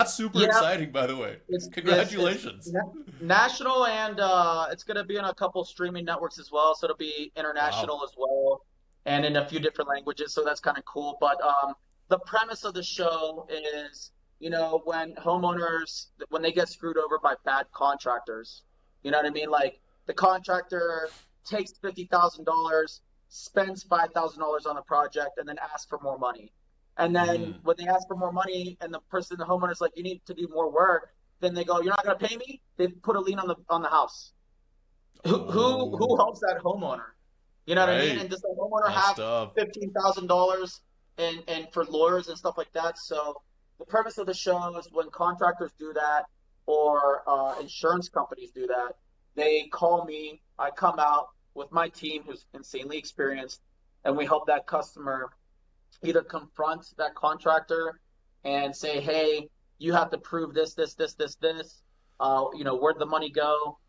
That's super Yeah, exciting, by the way. it's Congratulations. national, and it's gonna be on a couple streaming networks as well. So it'll be Wow. international as well, and in a few different languages. So that's kind of cool. But the premise of the show is, when homeowners when they get screwed over by bad contractors, you know what I mean? Like the contractor takes $50,000, spends $5,000 on the project, and then asks for more money. And then Mm. when they ask for more money, and the homeowner's like, "You need to do more work," then they go, "You're not going to pay me." They put a lien on the house. Who Oh, helps that homeowner? You know what I mean? right. And does the homeowner That's have tough. $15,000 and for lawyers and stuff like that? So the premise of the show is when contractors do that, or insurance companies do that, they call me. I come out with my team, who's insanely experienced, and we help that customer either confront that contractor and say, "Hey, you have to prove this, this, this, this, this. Where'd the money go?"